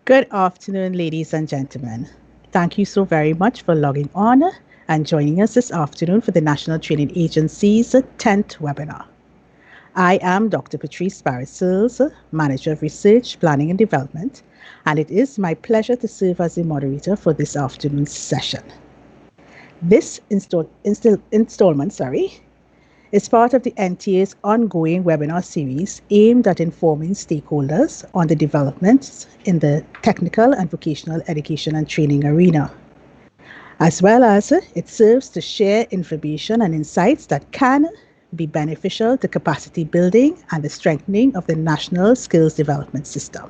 Good afternoon, ladies and gentlemen. Thank you so very much for logging on and joining us this afternoon for the National Training Agency's 10th webinar. I am Dr. Patrice Barris-Searles, Manager of Research, Planning and Development, and it is my pleasure to serve as the moderator for this afternoon's session. This installment is part of the NTA's ongoing webinar series aimed at informing stakeholders on the developments in the technical and vocational education and training arena. As well as it serves to share information and insights that can be beneficial to capacity building and the strengthening of the national skills development system.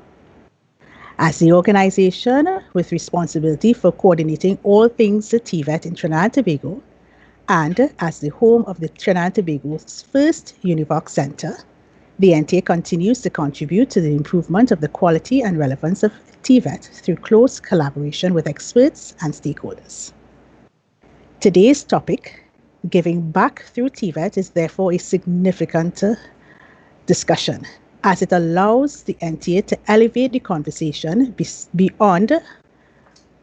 As the organization with responsibility for coordinating all things TVET in Trinidad and Tobago, and as the home of the Trinidad and Tobago's first Univoc Center, the NTA continues to contribute to the improvement of the quality and relevance of TVET through close collaboration with experts and stakeholders. Today's topic, giving back through TVET, is therefore a significant discussion, as it allows the NTA to elevate the conversation beyond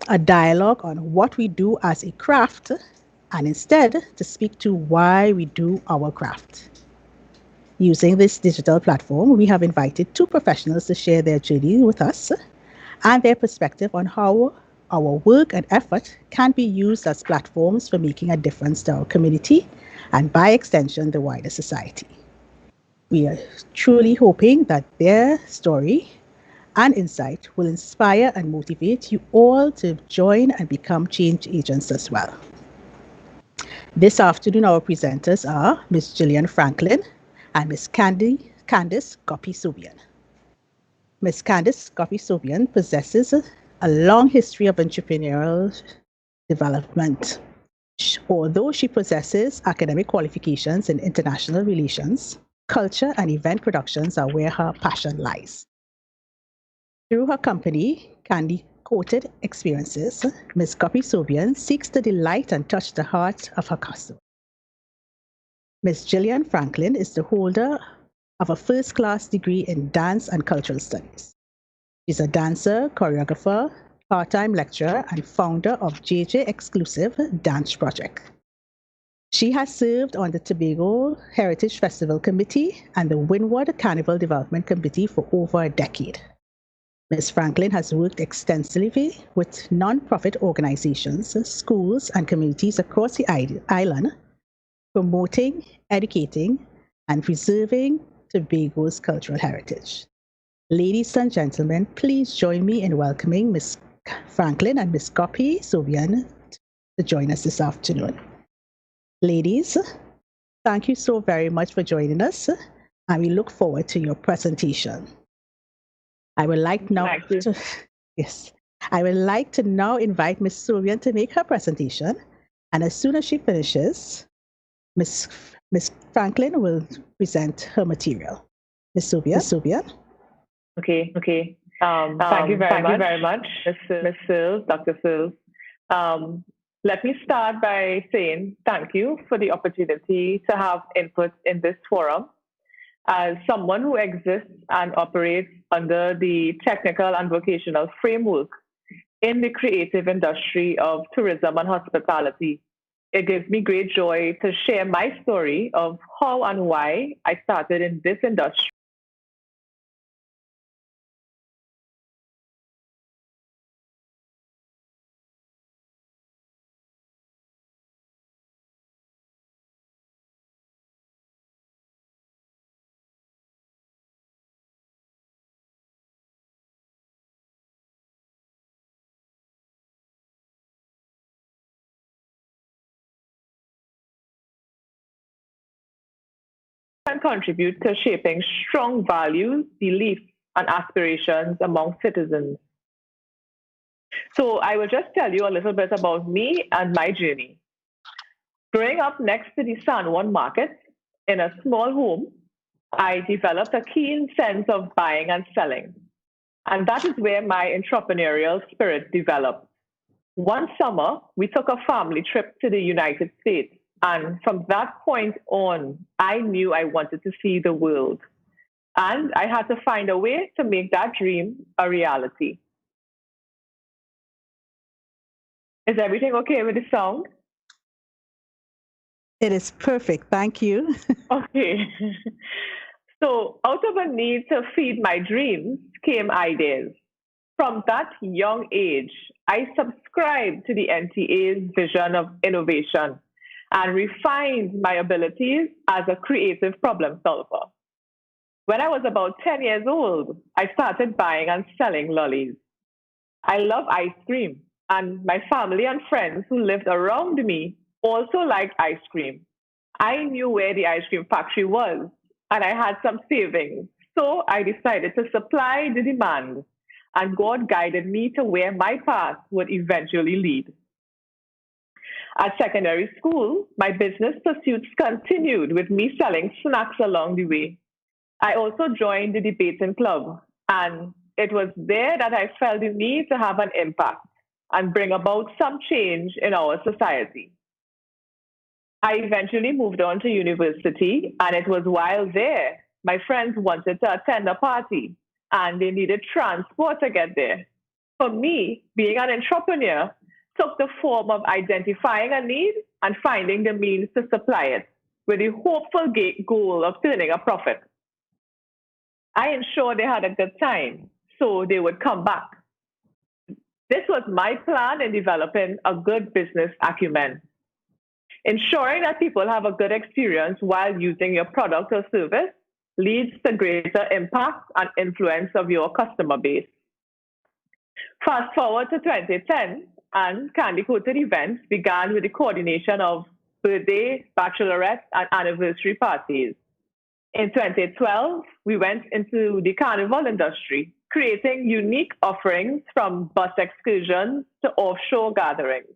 a dialogue on what we do as a craft, and instead to speak to why we do our craft. Using this digital platform, we have invited two professionals to share their journey with us and their perspective on how our work and effort can be used as platforms for making a difference to our community and, by extension, the wider society. We are truly hoping that their story and insight will inspire and motivate you all to join and become change agents as well. This afternoon, our presenters are Ms. Jillian Franklyn and Ms. Candace Guppy Sobion. Ms. Candace Guppy Sobion possesses a long history of entrepreneurial development. Although she possesses academic qualifications in international relations, culture and event productions are where her passion lies. Through her company, Candy Coated Experiences, Ms. Guppy Sobion seeks to delight and touch the heart of her customers. Ms. Jillian Franklyn is the holder of a first-class degree in dance and cultural studies. She's a dancer, choreographer, part-time lecturer, and founder of JJ Exclusive Dance Project. She has served on the Tobago Heritage Festival Committee and the Windward Carnival Development Committee for over a decade. Ms. Franklyn has worked extensively with non-profit organizations, schools, and communities across the island, promoting, educating, and preserving Tobago's cultural heritage. Ladies and gentlemen, please join me in welcoming Ms. Franklyn and Ms. Guppy Sobion to join us this afternoon. Ladies, thank you so very much for joining us, and we look forward to your presentation. I would like now to now invite Ms. Sobion to make her presentation, and as soon as she finishes, Ms. Franklyn will present her material. Ms. Sobion. Okay. Thank you very much, Ms. Searles, Dr. Searles. Let me start by saying thank you for the opportunity to have input in this forum. As someone who exists and operates under the technical and vocational framework in the creative industry of tourism and hospitality, it gives me great joy to share my story of how and why I started in this industry. Can contribute to shaping strong values, beliefs, and aspirations among citizens. So I will just tell you a little bit about me and my journey. Growing up next to the San Juan market in a small home, I developed a keen sense of buying and selling. And that is where my entrepreneurial spirit developed. One summer, we took a family trip to the United States. And from that point on, I knew I wanted to see the world. And I had to find a way to make that dream a reality. Is everything okay with the sound? It is perfect. Thank you. Okay. So, out of a need to feed my dreams came ideas. From that young age, I subscribed to the NTA's vision of innovation and refined my abilities as a creative problem solver. When I was about 10 years old, I started buying and selling lollies. I love ice cream, and my family and friends who lived around me also liked ice cream. I knew where the ice cream factory was, and I had some savings. So I decided to supply the demand, and God guided me to where my path would eventually lead. At secondary school, my business pursuits continued with me selling snacks along the way. I also joined the debating club, and it was there that I felt the need to have an impact and bring about some change in our society. I eventually moved on to university, and it was while there my friends wanted to attend a party and they needed transport to get there. For me, being an entrepreneur took the form of identifying a need and finding the means to supply it with the hopeful goal of turning a profit. I ensured they had a good time so they would come back. This was my plan in developing a good business acumen. Ensuring that people have a good experience while using your product or service leads to greater impact and influence of your customer base. Fast forward to 2010, and candy coated events began with the coordination of birthday, bachelorette, and anniversary parties. In 2012, we went into the carnival industry, creating unique offerings from bus excursions to offshore gatherings.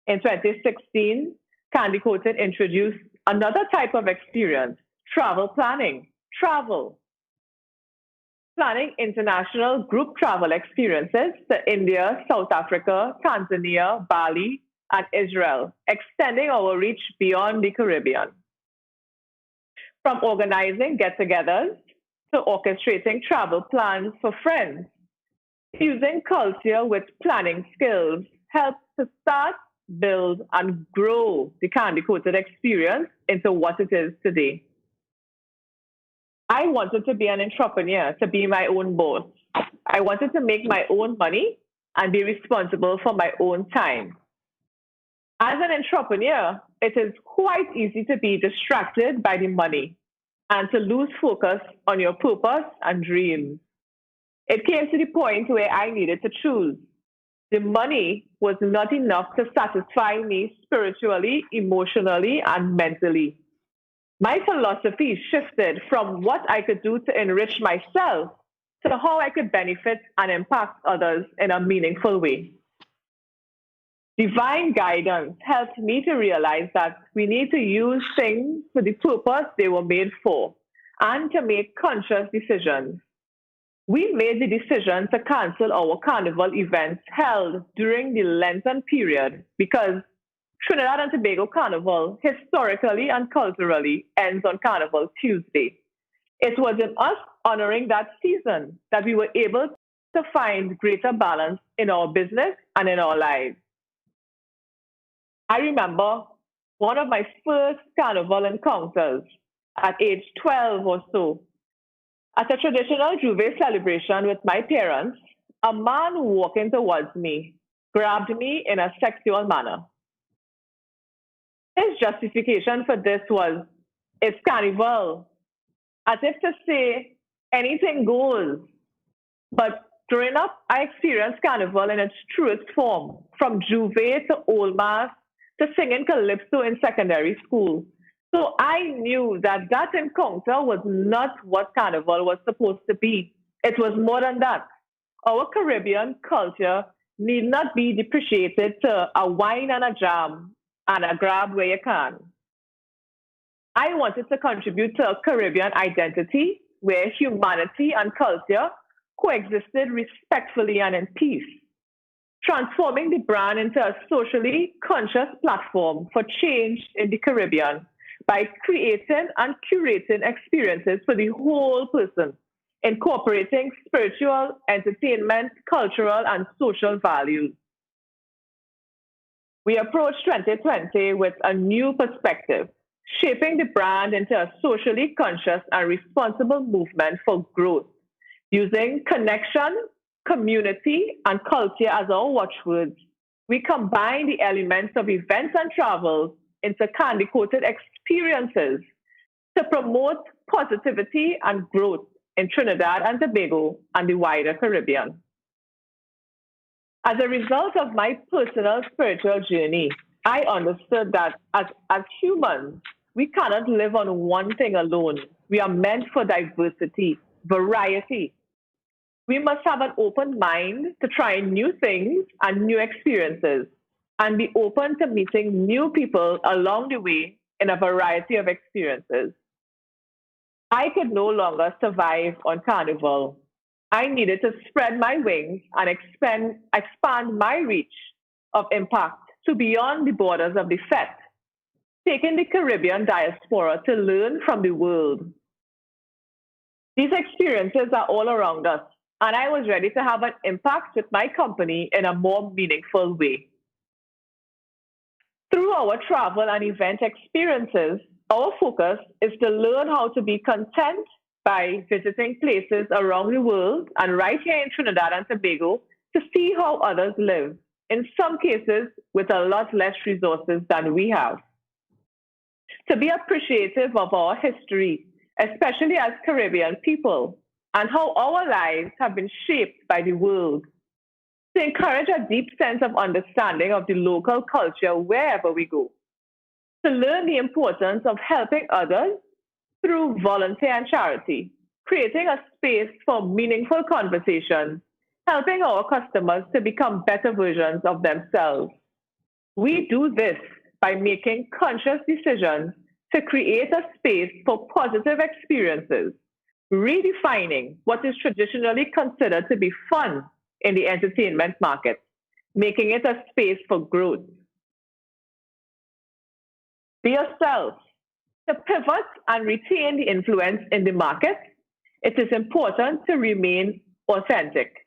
In 2016, Candy Coated introduced another type of experience, travel planning. Travel, planning international group travel experiences to India, South Africa, Tanzania, Bali, and Israel, extending our reach beyond the Caribbean. From organizing get togethers to orchestrating travel plans for friends, using culture with planning skills helps to start, build, and grow the candy coated experience into what it is today. I wanted to be an entrepreneur, to be my own boss. I wanted to make my own money and be responsible for my own time. As an entrepreneur, it is quite easy to be distracted by the money and to lose focus on your purpose and dreams. It came to the point where I needed to choose. The money was not enough to satisfy me spiritually, emotionally, and mentally. My philosophy shifted from what I could do to enrich myself to how I could benefit and impact others in a meaningful way. Divine guidance helped me to realize that we need to use things for the purpose they were made for and to make conscious decisions. We made the decision to cancel our carnival events held during the Lenten period because Trinidad and Tobago Carnival historically and culturally ends on Carnival Tuesday. It was in us honoring that season that we were able to find greater balance in our business and in our lives. I remember one of my first carnival encounters at age 12 or so. At a traditional Juve celebration with my parents, a man walking towards me grabbed me in a sexual manner. His justification for this was, it's carnival, as if to say anything goes. But growing up, I experienced carnival in its truest form, from Juve to Old Mass to singing calypso in secondary school. So I knew that that encounter was not what carnival was supposed to be. It was more than that. Our Caribbean culture need not be depreciated to a wine and a jam and a grab where you can. I wanted to contribute to a Caribbean identity where humanity and culture coexisted respectfully and in peace, transforming the brand into a socially conscious platform for change in the Caribbean by creating and curating experiences for the whole person, incorporating spiritual, entertainment, cultural, and social values. We approach 2020 with a new perspective, shaping the brand into a socially conscious and responsible movement for growth, using connection, community, and culture as our watchwords. We combine the elements of events and travel into candy coated experiences to promote positivity and growth in Trinidad and Tobago and the wider Caribbean. As a result of my personal spiritual journey, I understood that as humans, we cannot live on one thing alone. We are meant for diversity, variety. We must have an open mind to try new things and new experiences, and be open to meeting new people along the way in a variety of experiences. I could no longer survive on Carnival. I needed to spread my wings and expand my reach of impact to beyond the borders of the FET, taking the Caribbean diaspora to learn from the world. These experiences are all around us, and I was ready to have an impact with my company in a more meaningful way. Through our travel and event experiences, our focus is to learn how to be content by visiting places around the world and right here in Trinidad and Tobago to see how others live, in some cases with a lot less resources than we have. To be appreciative of our history, especially as Caribbean people, and how our lives have been shaped by the world. To encourage a deep sense of understanding of the local culture wherever we go. To learn the importance of helping others through volunteer and charity, creating a space for meaningful conversations, helping our customers to become better versions of themselves. We do this by making conscious decisions to create a space for positive experiences, redefining what is traditionally considered to be fun in the entertainment market, making it a space for growth. Be yourself. To pivot and retain the influence in the market, it is important to remain authentic.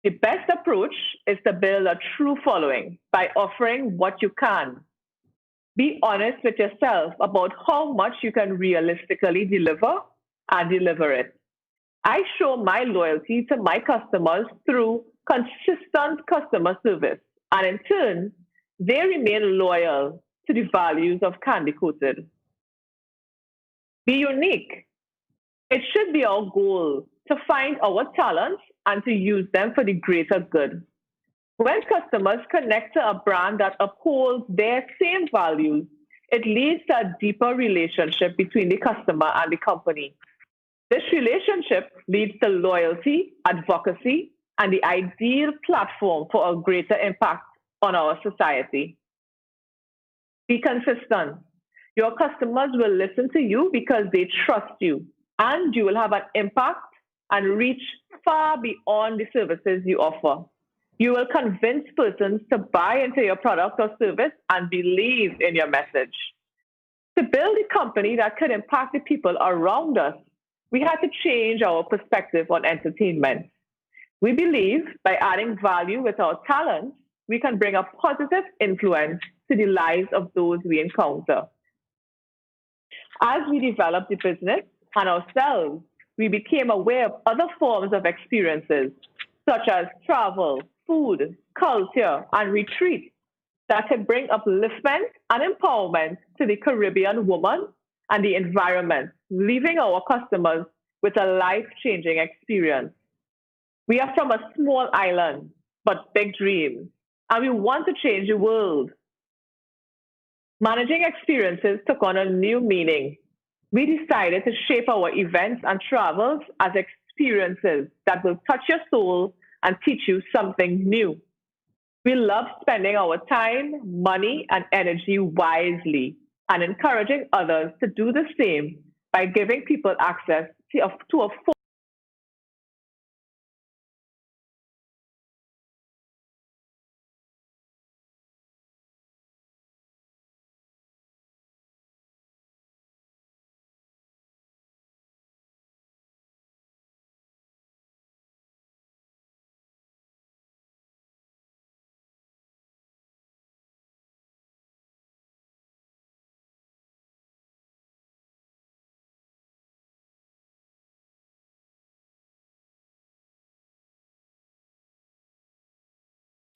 The best approach is to build a true following by offering what you can. Be honest with yourself about how much you can realistically deliver and deliver it. I show my loyalty to my customers through consistent customer service, and in turn, they remain loyal to the values of Candy Coated. Be unique. It should be our goal to find our talents and to use them for the greater good. When customers connect to a brand that upholds their same values, it leads to a deeper relationship between the customer and the company. This relationship leads to loyalty, advocacy, and the ideal platform for a greater impact on our society. Be consistent. Your customers will listen to you because they trust you, and you will have an impact and reach far beyond the services you offer. You will convince persons to buy into your product or service and believe in your message. To build a company that could impact the people around us, we had to change our perspective on entertainment. We believe by adding value with our talents, we can bring a positive influence to the lives of those we encounter. As we developed the business and ourselves, we became aware of other forms of experiences, such as travel, food, culture, and retreat that can bring upliftment and empowerment to the Caribbean woman and the environment, leaving our customers with a life-changing experience. We are from a small island, but big dreams, and we want to change the world. Managing experiences took on a new meaning. We decided to shape our events and travels as experiences that will touch your soul and teach you something new. We love spending our time, money, and energy wisely and encouraging others to do the same by giving people access to a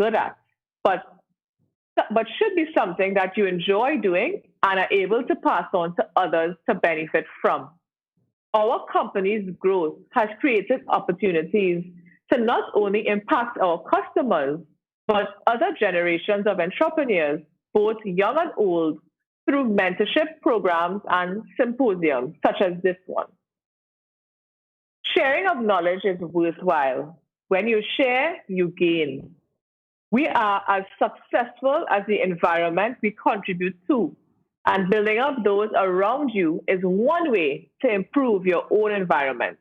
good at, but should be something that you enjoy doing and are able to pass on to others to benefit from. Our company's growth has created opportunities to not only impact our customers, but other generations of entrepreneurs, both young and old, through mentorship programs and symposiums such as this one. Sharing of knowledge is worthwhile. When you share, you gain. We are as successful as the environment we contribute to, and building up those around you is one way to improve your own environment.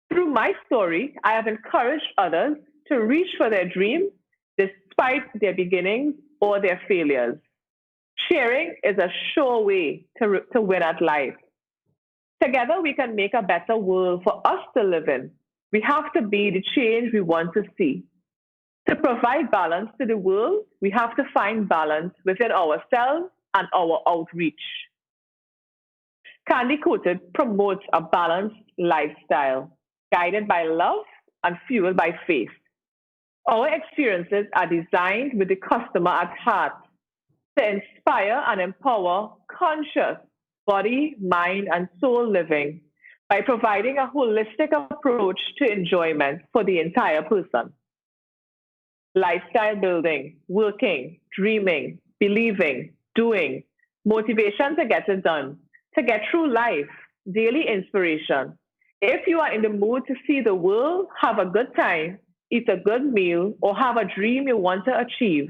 Through my story, I have encouraged others to reach for their dreams despite their beginnings or their failures. Sharing is a sure way to win at life. Together, we can make a better world for us to live in. We have to be the change we want to see. To provide balance to the world, we have to find balance within ourselves and our outreach. Candy Coated promotes a balanced lifestyle, guided by love and fueled by faith. Our experiences are designed with the customer at heart to inspire and empower conscious body, mind, and soul living by providing a holistic approach to enjoyment for the entire person. Lifestyle building, working, dreaming, believing, doing, motivation to get it done, to get through life, daily inspiration. If you are in the mood to see the world, have a good time, eat a good meal, or have a dream you want to achieve,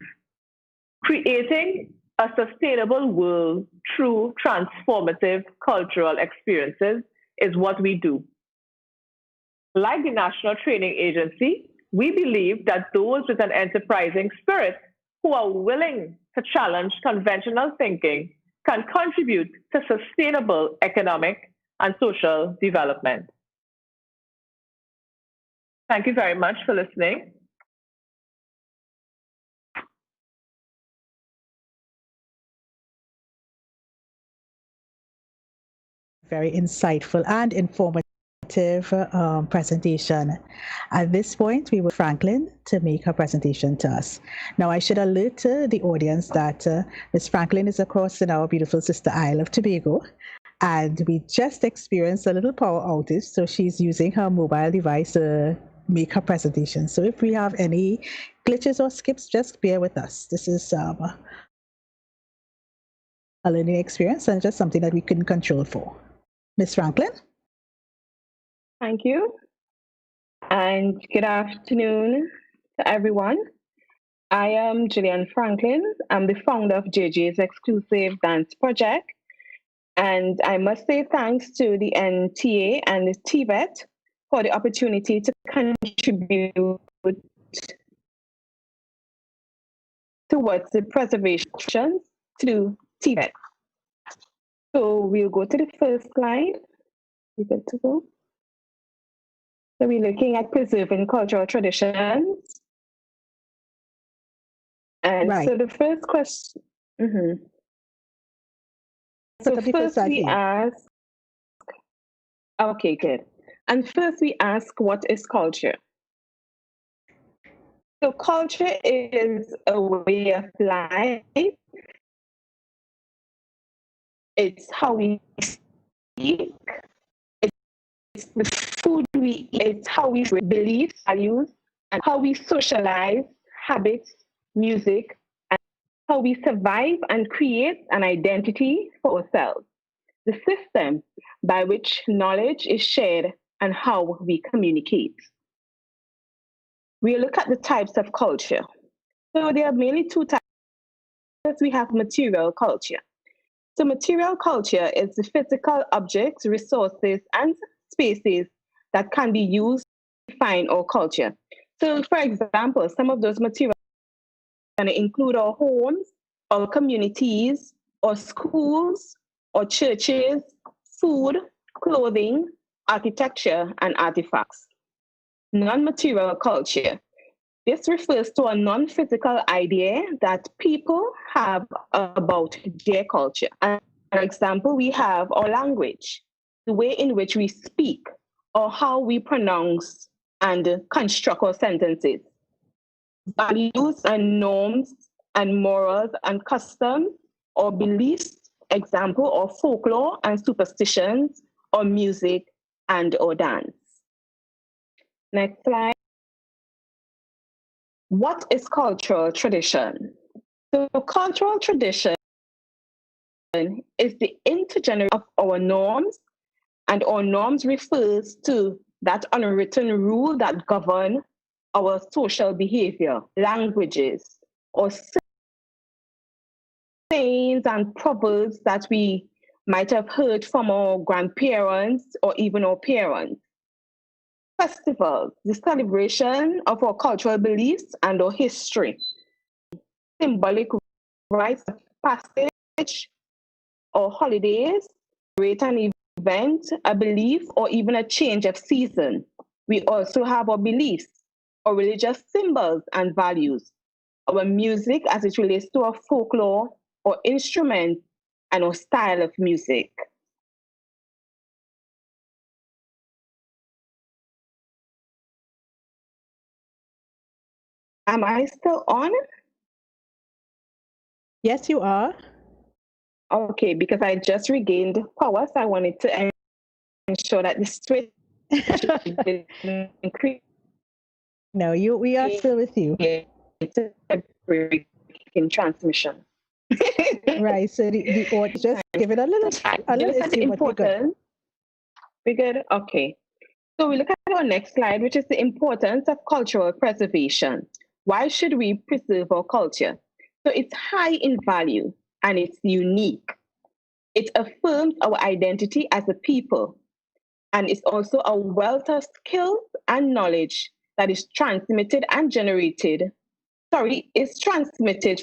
creating a sustainable world through transformative cultural experiences is what we do. Like the National Training Agency, we believe that those with an enterprising spirit who are willing to challenge conventional thinking can contribute to sustainable economic and social development. Thank you very much for listening. Very insightful and informative presentation. At this point, we will Franklyn to make her presentation to us. Now, I should alert the audience that Ms. Franklyn is, of course, in our beautiful sister Isle of Tobago, and we just experienced a little power outage, so she's using her mobile device to make her presentation. So if we have any glitches or skips, just bear with us. This is a learning experience and just something that we couldn't control for. Ms. Franklyn? Thank you. And good afternoon to everyone. I am Jillian Franklyn. I'm the founder of JJ's Exclusive Dance Project. And I must say thanks to the NTA and the TVET for the opportunity to contribute towards the preservation through TVET. So we'll go to the first slide. We good to go. So we're looking at preserving cultural traditions. And right. So the first question, So first we ask, okay, good. And first we ask, what is culture? So culture is a way of life. It's how we speak. It's the food we eat. It's how we believe, values, and how we socialize, habits, music, and how we survive and create an identity for ourselves. The system by which knowledge is shared and how we communicate. We'll look at the types of culture. So there are mainly two types. First, we have material culture. So material culture is the physical objects, resources, and spaces that can be used to define our culture. So for example, some of those materials can include our homes, our communities, our schools, our churches, food, clothing, architecture, and artifacts. Non-material culture. This refers to a non-physical idea that people have about their culture. And for example, we have our language, the way in which we speak, or how we pronounce and construct our sentences. values and norms and morals and customs or beliefs, example, or folklore and superstitions, or music and or dance. Next slide. What is cultural tradition? So cultural tradition is the intergenerational of our norms, and our norms refers to that unwritten rule that govern our social behavior, languages, or sayings and proverbs that we might have heard from our grandparents or even our parents. Festivals, the celebration of our cultural beliefs and our history. Symbolic rites of passage or holidays, create an event, a belief, or even a change of season. We also have our beliefs, our religious symbols and values, our music as it relates to our folklore, or instruments, and our style of music. Am I still on? Yes, you are. Okay, because I just regained power, so I wanted to ensure that the switch didn't increase. No, we are still with you. It's a break in transmission. Right. So the audio, just give it a little issue, but we're good. We're good? Okay. So we look at our next slide, which is the importance of cultural preservation. Why should we preserve our culture? So it's high in value and it's unique. It affirms our identity as a people, and it's also a wealth of skills and knowledge that is transmitted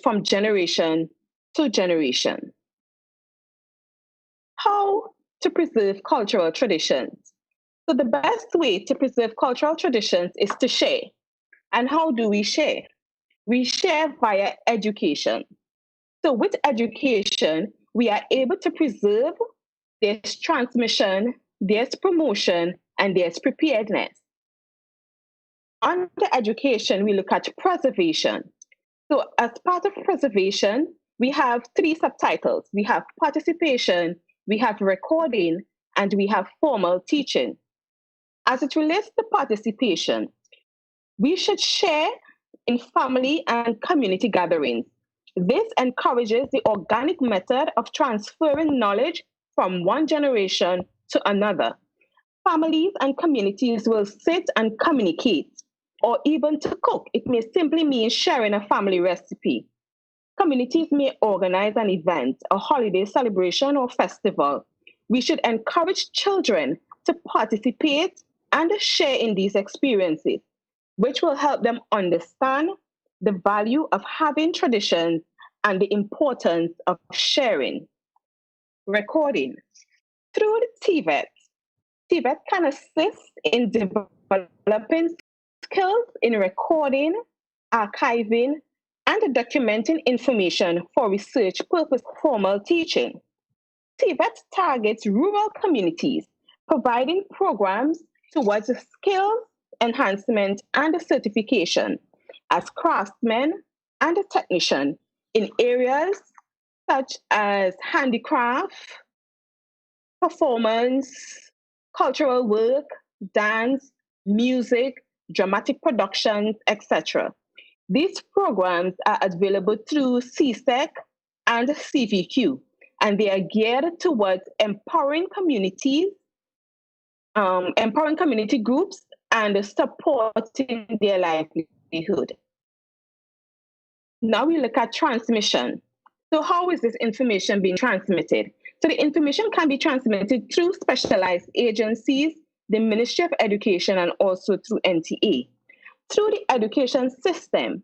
from generation to generation. How to preserve cultural traditions? So the best way to preserve cultural traditions is to share. And how do we share? We share via education. So with education, we are able to preserve, there's transmission, there's promotion, and there's preparedness. Under education, we look at preservation. So as part of preservation, we have three subtitles. We have participation, we have recording, and we have formal teaching. As it relates to participation, we should share in family and community gatherings. This encourages the organic method of transferring knowledge from one generation to another. Families and communities will sit and communicate, or even to cook. It may simply mean sharing a family recipe. Communities may organize an event, a holiday celebration, or festival. We should encourage children to participate and share in these experiences, which will help them understand the value of having traditions and the importance of sharing. Recording. Through the TVET, TVET can assist in developing skills in recording, archiving, and documenting information for research purpose formal teaching. TVET targets rural communities, providing programs towards skills enhancement and certification as craftsmen and a technician in areas such as handicraft, performance, cultural work, dance, music, dramatic productions, etc. These programs are available through CSEC and CVQ, and they are geared towards empowering community groups and supporting their livelihood. Now we look at transmission. So how is this information being transmitted? So the information can be transmitted through specialized agencies, the Ministry of Education, and also through NTA. Through the education system,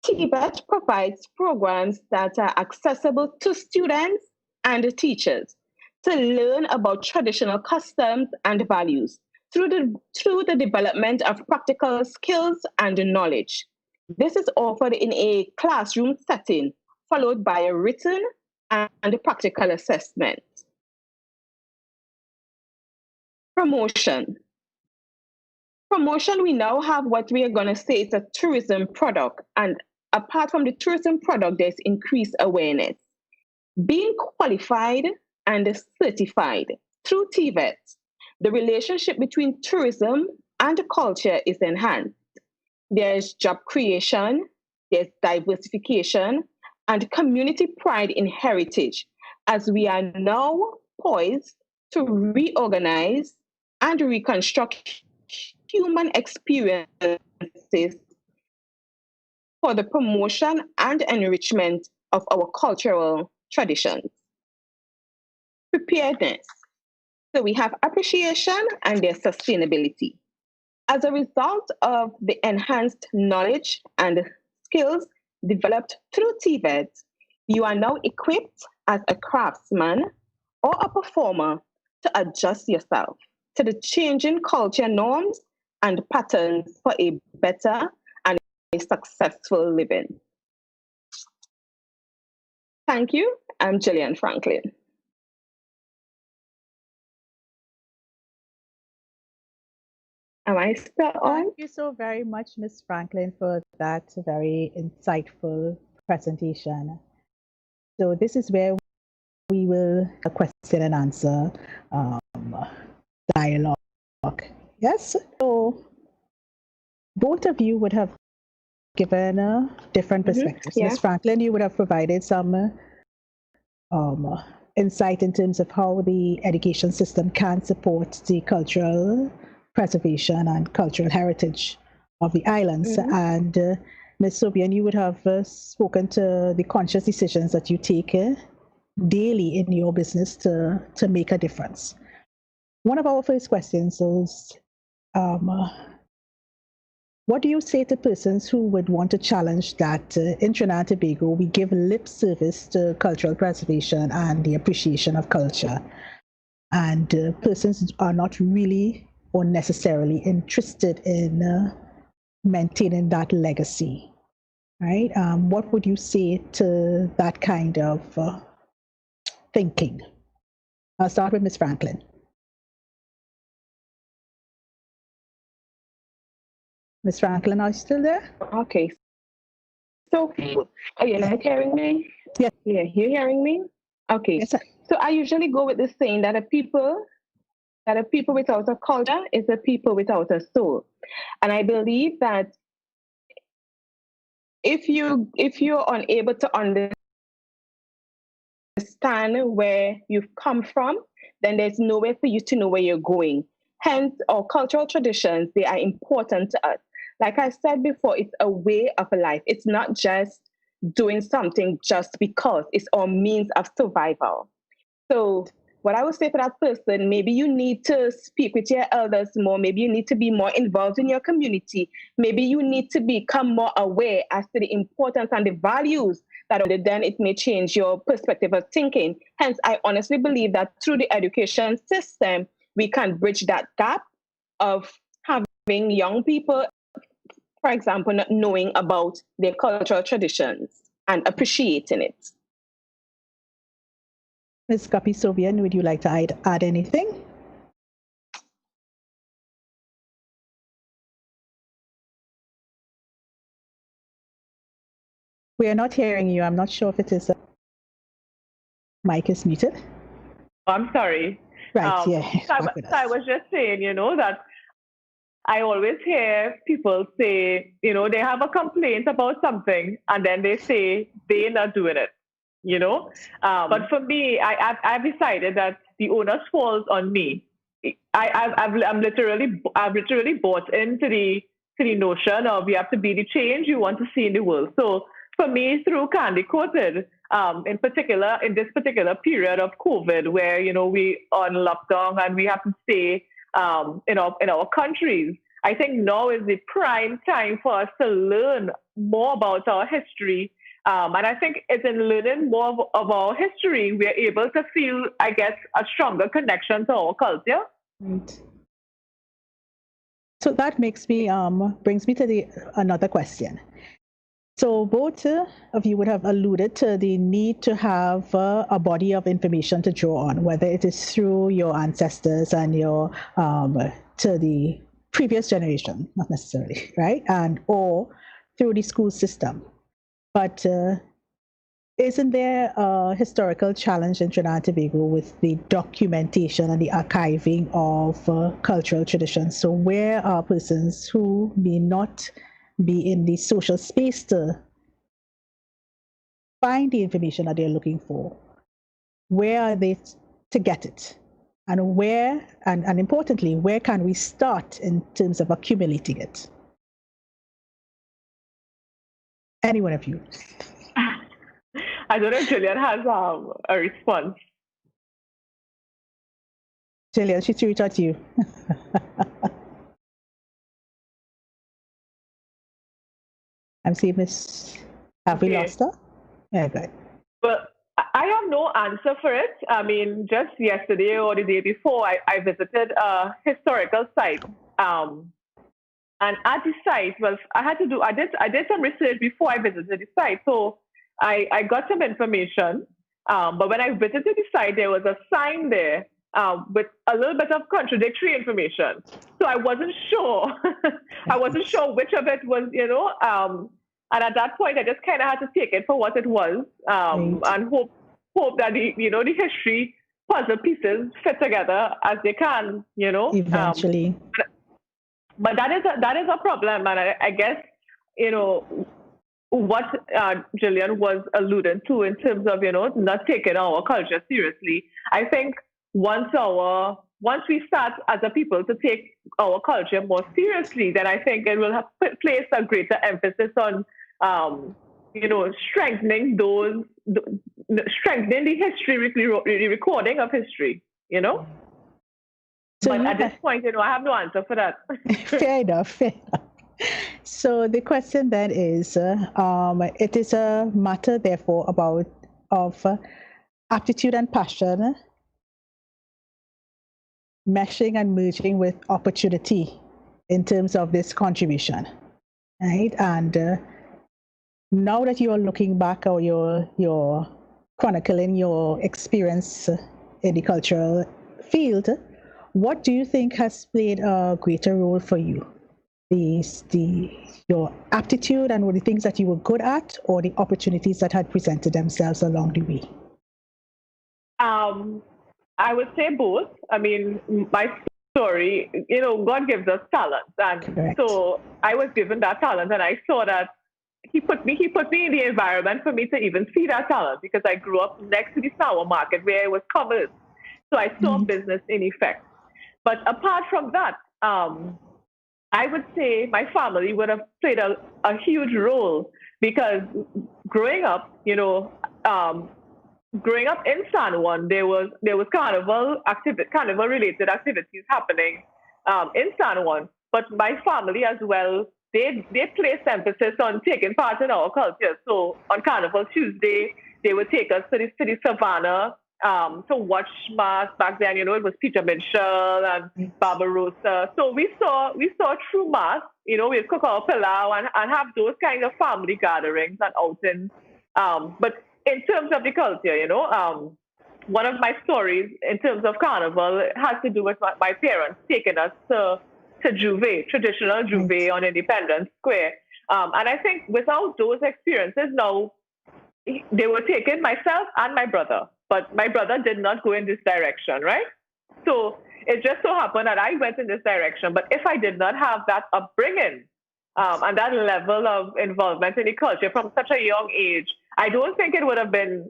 TVET provides programs that are accessible to students and teachers to learn about traditional customs and values through the development of practical skills and knowledge. This is offered in a classroom setting, followed by a written and practical assessment. Promotion. promotion, we now have what we are going to say is a tourism product. And apart from the tourism product, there's increased awareness. Being qualified and certified through TVET, the relationship between tourism and culture is enhanced. There's job creation, there's diversification, and community pride in heritage, as we are now poised to reorganize and reconstruct human experiences for the promotion and enrichment of our cultural traditions. Preparedness. So we have appreciation and there's sustainability. As a result of the enhanced knowledge and skills developed through TVET, you are now equipped as a craftsman or a performer to adjust yourself to the changing culture norms and patterns for a better and a successful living. Thank you. I'm Jillian Franklyn. Am I still on? Thank you so very much, Ms. Franklyn, for that very insightful presentation. So this is where we will a question and answer dialogue. Yes. So both of you would have given different perspectives. Yeah. Ms. Franklyn, you would have provided some insight in terms of how the education system can support the cultural preservation and cultural heritage of the islands. And Ms. Sobion, you would have spoken to the conscious decisions that you take daily in your business to make a difference. One of our first questions is, what do you say to persons who would want to challenge that in Trinidad and Tobago we give lip service to cultural preservation and the appreciation of culture, and persons are not really or necessarily interested in maintaining that legacy, right? What would you say to that kind of thinking? I'll start with Ms. Franklyn. Ms. Franklyn, are you still there? Okay. So, are you not hearing me? Yes. Yeah, you hearing me? Okay. Yes, sir. So I usually go with the saying that a people without a culture is a people without a soul. And I believe that if you're unable to understand where you've come from, then there's nowhere for you to know where you're going. Hence, our cultural traditions, they are important to us. Like I said before, it's a way of life. It's not just doing something just because. It's our means of survival. So what I would say for that person, maybe you need to speak with your elders more. Maybe you need to be more involved in your community. Maybe you need to become more aware as to the importance and the values that then it may change your perspective of thinking. Hence, I honestly believe that through the education system, we can bridge that gap of having young people, for example, not knowing about their cultural traditions and appreciating it. Ms. Guppy, Sobion, would you like to add anything? We are not hearing you. I'm not sure if it is mic is muted. I'm sorry. Right, yeah. So I was just saying, that I always hear people say, they have a complaint about something and then they say they're not doing it, But for me, I've decided that the onus falls on me. I've literally bought into the notion of you have to be the change you want to see in the world. So for me, through Candy Coated, in particular, in this particular period of COVID, where we on lockdown and we have to stay in our countries, I think now is the prime time for us to learn more about our history. And I think it's in learning more of our history we're able to feel, I guess, a stronger connection to our culture. Right. So that brings me to another question. So both of you would have alluded to the need to have a body of information to draw on, whether it is through your ancestors and your to the previous generation, not necessarily, right? And or through the school system. But isn't there a historical challenge in Trinidad and Tobago with the documentation and the archiving of cultural traditions? So where are persons who may not be in the social space to find the information that they're looking for? Where are they to get it? And where, and importantly, where can we start in terms of accumulating it? Any one of you? I don't know if Jillian has a response. Jillian, she threw it at you. I'm seeing Miss. Have we lost her? Yeah, good. Well, I have no answer for it. I mean, just yesterday or the day before, I visited a historical site. And at the site, well, I did some research before I visited the site. So I got some information. But when I visited the site, there was a sign there with a little bit of contradictory information. So I wasn't sure. I wasn't sure which of it was, and at that point, I just kind of had to take it for what it was, and hope that the history puzzle pieces fit together as they can, Eventually. But that is a problem, and I guess what Jillian was alluding to in terms of not taking our culture seriously. I think once we start as a people to take our culture more seriously, then I think it will have placed a greater emphasis on strengthening the history, the recording of history, So but at this point, I have no answer for that. Fair enough. So the question then is, it is a matter, therefore, of aptitude and passion meshing and merging with opportunity in terms of this contribution, right? And now that you are looking back, or you're chronicling your experience in the cultural field, what do you think has played a greater role for you? Your aptitude and the things that you were good at, or the opportunities that had presented themselves along the way? I would say both. I mean, my story, God gives us talents, and Correct. So I was given that talent, and I saw that He put me in the environment for me to even see that talent, because I grew up next to the flower market where it was covered, so I saw business in effect. But apart from that, I would say my family would have played a huge role, because growing up in San Juan, there was carnival related activities happening in San Juan. But my family as well, they placed emphasis on taking part in our culture. So on Carnival Tuesday, they would take us to the savannah to watch mass. Back then, it was Peter Minshall and Barbarossa. So we saw true mass. We'd cook our pilau and have those kind of family gatherings and outings. But in terms of the culture, one of my stories in terms of Carnival has to do with my parents taking us to Juve, traditional Juve on Independence Square. And I think without those experiences, now they were taking myself and my brother, but my brother did not go in this direction, right? So it just so happened that I went in this direction. But if I did not have that upbringing and that level of involvement in the culture from such a young age, I don't think it would have been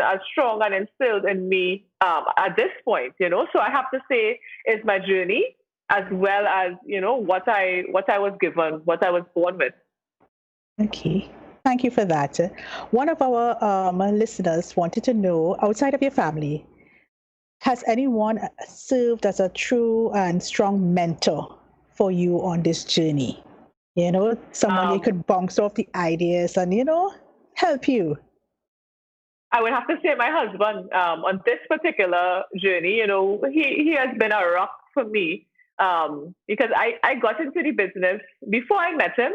as strong and instilled in me at this point. So I have to say it's my journey, as well as what I was given, what I was born with. Okay, thank you for that. One of our listeners wanted to know, outside of your family, has anyone served as a true and strong mentor for you on this journey? Someone you could bounce off the ideas and help you. I would have to say my husband on this particular journey. He has been a rock for me. Because I got into the business before I met him.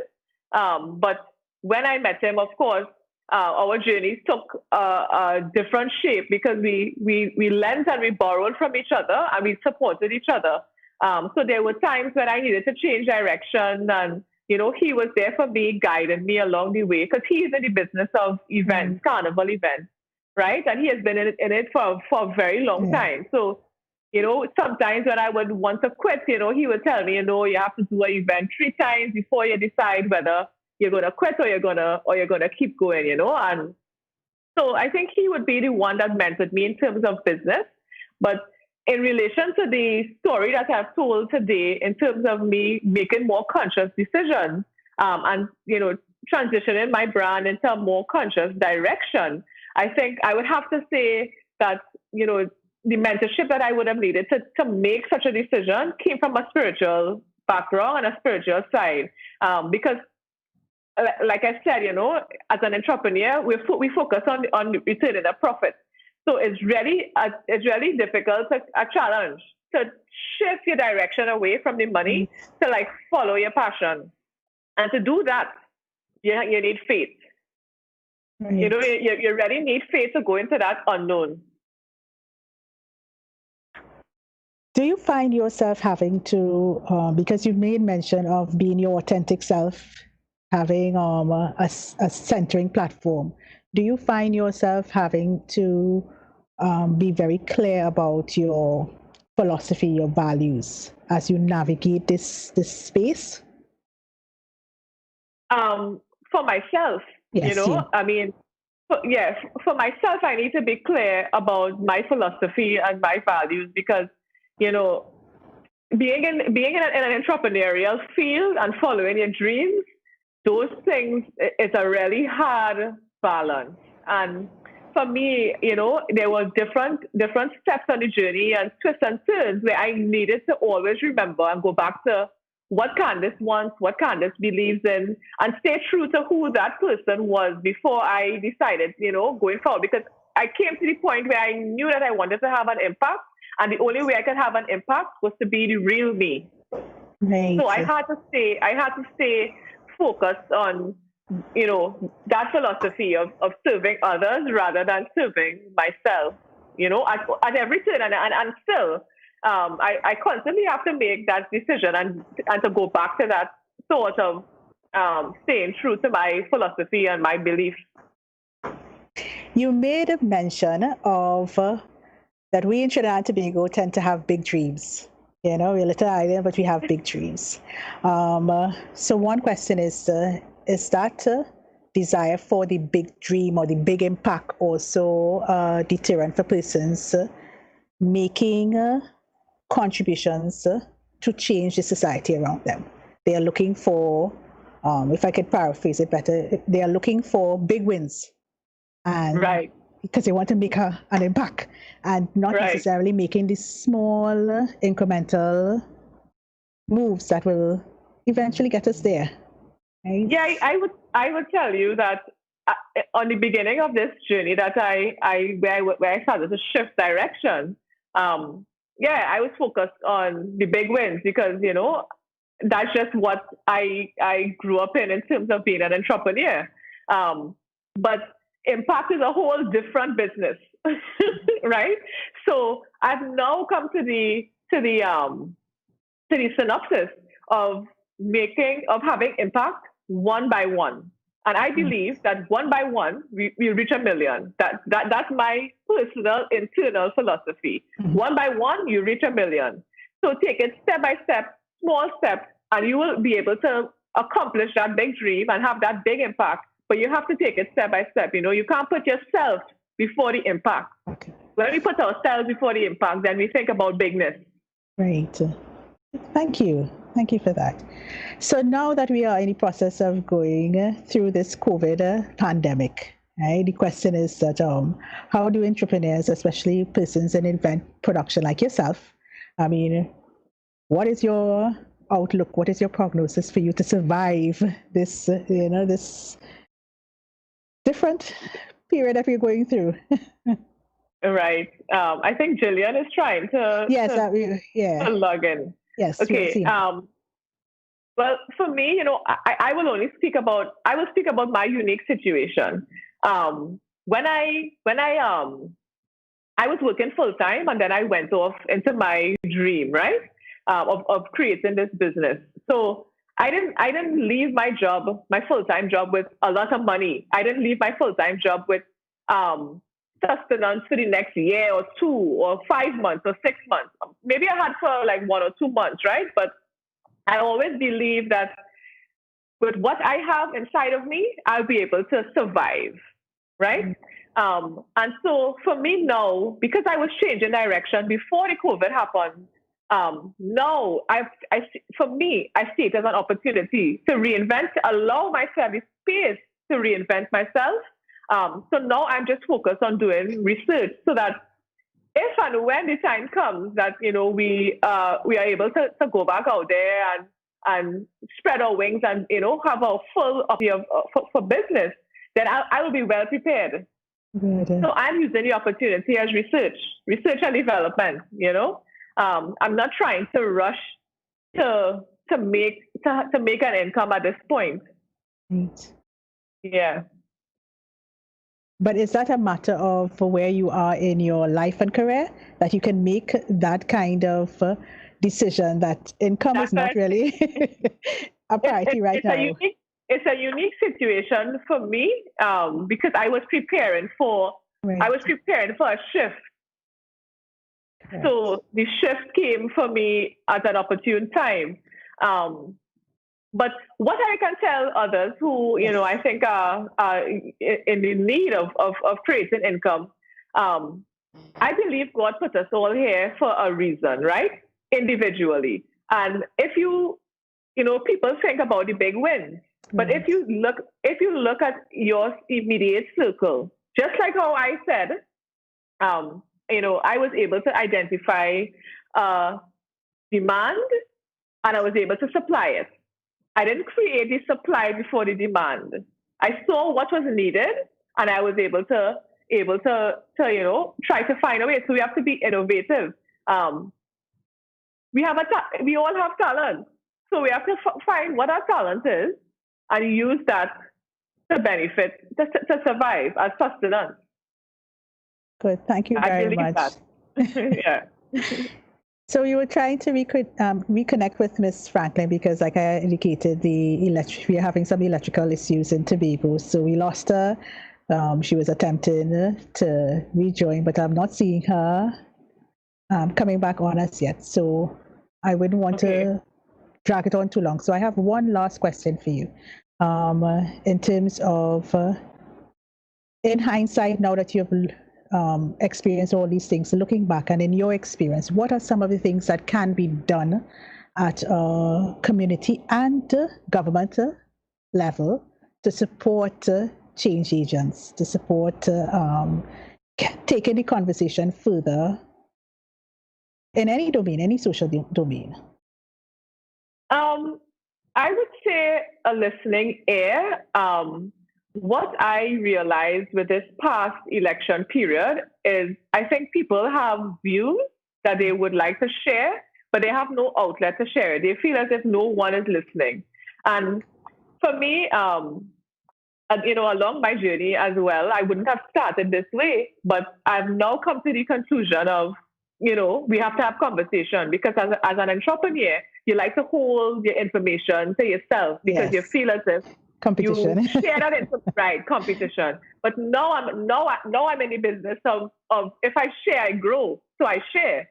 But when I met him, of course, our journeys took a different shape, because we lent and we borrowed from each other, and we supported each other. So there were times when I needed to change direction, and he was there for me, guiding me along the way, because he's in the business of events, carnival events, right? And he has been in it for a very long time. So, sometimes when I would want to quit, he would tell me, you have to do an event 3 times before you decide whether you're gonna quit or you're gonna keep going, And so I think he would be the one that mentored me in terms of business. But in relation to the story that I've told today, in terms of me making more conscious decisions, and transitioning my brand into a more conscious direction, I think I would have to say that the mentorship that I would have needed to make such a decision came from a spiritual background and a spiritual side, because like I said, as an entrepreneur, we focus on returning a profit. So it's really difficult, a challenge to shift your direction away from the money to follow your passion. And to do that, you need faith. Right. You really need faith to go into that unknown. Do you find yourself having to, because you've made mention of being your authentic self, having a centering platform, do you find yourself having to be very clear about your philosophy, your values, as you navigate this space? For myself, I mean, for myself, I need to be clear about my philosophy and my values, because, being in an entrepreneurial field and following your dreams, those things is a really hard balance. And for me, there were different steps on the journey and twists and turns where I needed to always remember and go back to what Candace wants, what Candace believes in, and stay true to who that person was before I decided, going forward. Because I came to the point where I knew that I wanted to have an impact, and the only way I could have an impact was to be the real me. Right. So I had to stay focused on, that philosophy of serving others rather than serving myself, at every turn. And still, I constantly have to make that decision and to go back to that sort of staying true to my philosophy and my beliefs. You made a mention of that we in Trinidad and Tobago tend to have big dreams. We're a little island, but we have big dreams. So one question is that desire for the big dream or the big impact also deterrent for persons making contributions to change the society around them? They are looking for, if I could paraphrase it better, they are looking for big wins. And right. Because they want to make an impact and not necessarily making these small incremental moves that will eventually get us there. Right? Yeah, I would tell you that on the beginning of this journey that where I started to shift direction, I was focused on the big wins, because that's just what I grew up in terms of being an entrepreneur. But impact is a whole different business, right? So I've now come to the synopsis of having impact one by one. And I believe that one by one, we reach 1 million. That's my personal internal philosophy. Mm-hmm. One by one, you reach 1 million. So take it step by step, small steps, and you will be able to accomplish that big dream and have that big impact. But you have to take it step by step. You can't put yourself before the impact. Okay. When we put ourselves before the impact, then we think about bigness. Right. Thank you. Thank you for that. So now that we are in the process of going through this COVID pandemic, right, the question is that how do entrepreneurs, especially persons in event production like yourself, what is your outlook? What is your prognosis for you to survive this, this different period that we're going through? Right. I think Jillian is trying to to log in. Yes. Okay. Well, for me, I will speak about my unique situation. When I was working full time, and then I went off into my dream, right? of creating this business. So I didn't leave my job, my full-time job, with a lot of money. I didn't leave my full-time job with sustenance for the next year or 2 or 5 months or 6 months. Maybe I had for like 1 or 2 months, right? But I always believe that with what I have inside of me, I'll be able to survive, right? And so for me now, because I was changing direction before the COVID happened, now for me, I see it as an opportunity to reinvent, allow myself the space to reinvent myself. So now I'm just focused on doing research so that if and when the time comes that, we are able to go back out there and spread our wings and, have a full for business, then I will be well prepared. Good. So I'm using the opportunity as research and development, I'm not trying to rush to make an income at this point. Right. Yeah. But is that a matter of where you are in your life and career that you can make that kind of decision that income is not really a priority right now? It's a unique situation for me because I was preparing for a shift. Right. So the shift came for me at an opportune time. But what I can tell others who, I think are in the need of creating income, I believe God put us all here for a reason, right? Individually. And if people think about the big wins, but if you look at your immediate circle, just like how I said, I was able to identify demand and I was able to supply it. I didn't create the supply before the demand. I saw what was needed, and I was able to try to find a way. So we have to be innovative. We all have talent, so we have to find what our talent is and use that to benefit to survive as sustenance. Good, thank you very much. Yeah. So you were trying to reconnect with Miss Franklyn because, like I indicated, we are having some electrical issues in Tobago. So we lost her. She was attempting to rejoin, but I'm not seeing her coming back on us yet. So I wouldn't want to drag it on too long. So I have one last question for you. In terms of, in hindsight, now that you've experience all these things, looking back, and in your experience, what are some of the things that can be done at a community and government level to support change agents, to support taking the conversation further in any domain, any social domain? I would say a listening ear. What I realized with this past election period is I think people have views that they would like to share, but they have no outlet to share it. They feel as if no one is listening. And for me, along my journey as well, I wouldn't have started this way, but I've now come to the conclusion of, we have to have conversation because as an entrepreneur, you like to hold your information to yourself because you feel as if competition. You share that right, competition. But now I'm in the business of if I share, I grow. So I share.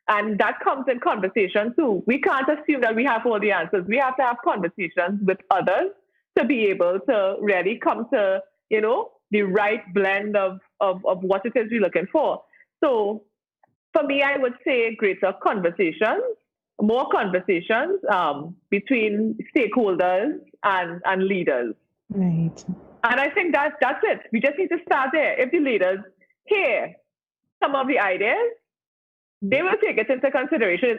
And that comes in conversation too. We can't assume that we have all the answers. We have to have conversations with others to be able to really come to, the right blend of what it is we're looking for. So for me, I would say greater conversations, more conversations between stakeholders and leaders. Right. And I think that's it. We just need to start there. If the leaders hear some of the ideas, they will take it into consideration.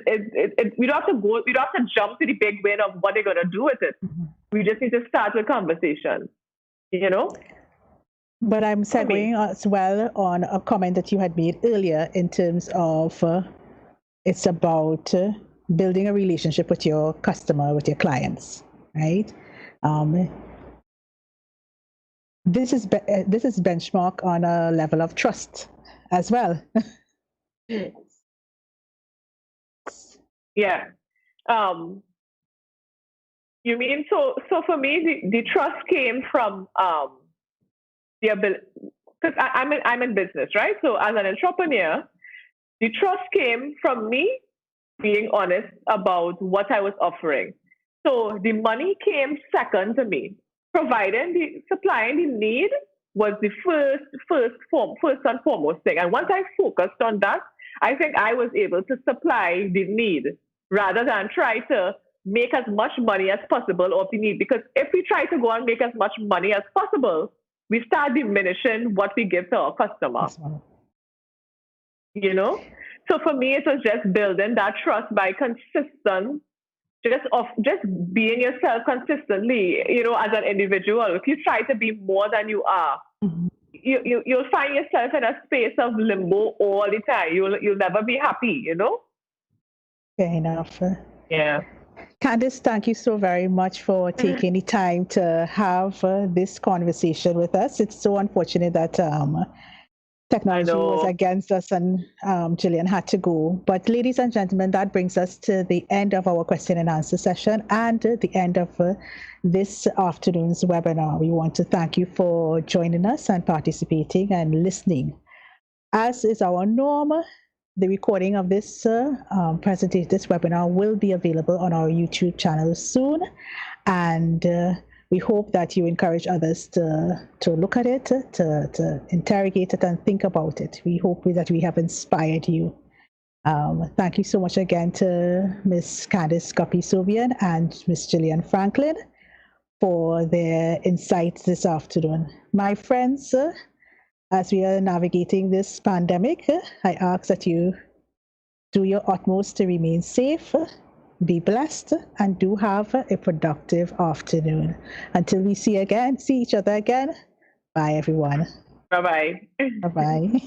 We don't have to jump to the big win of what they're going to do with it. Mm-hmm. We just need to start with conversation, But I'm segueing as well on a comment that you had made earlier in terms of it's about building a relationship with your customer, with your clients, right? This is benchmark on a level of trust as well. Yeah. You mean so for me the trust came from the ability, because I'm in business, right? So as an entrepreneur, the trust came from me being honest about what I was offering. So the money came second to me. Providing the supplying the need was the first and foremost thing. And once I focused on that, I think I was able to supply the need rather than try to make as much money as possible off the need. Because if we try to go and make as much money as possible, we start diminishing what we give to our customer. You know? So for me, it was just building that trust by consistent, just being yourself consistently, you know, as an individual. If you try to be more than you are, you'll find yourself in a space of limbo all the time. You'll never be happy, you know? Fair enough. Yeah. Candace, thank you so very much for taking the time to have this conversation with us. It's so unfortunate that technology was against us and Jillian had to go. But ladies and gentlemen, that brings us to the end of our question and answer session and the end of this afternoon's webinar. We want to thank you for joining us and participating and listening. As is our norm, the recording of this presentation, this webinar will be available on our YouTube channel soon. And we hope that you encourage others to look at it, to interrogate it and think about it. We hope that we have inspired you. Thank you so much again to Ms. Candace Guppy Sobion and Ms. Jillian Franklyn for their insights this afternoon. My friends, as we are navigating this pandemic, I ask that you do your utmost to remain safe, be blessed, and do have a productive afternoon. Until we see each other again, bye everyone. Bye-bye. Bye-bye.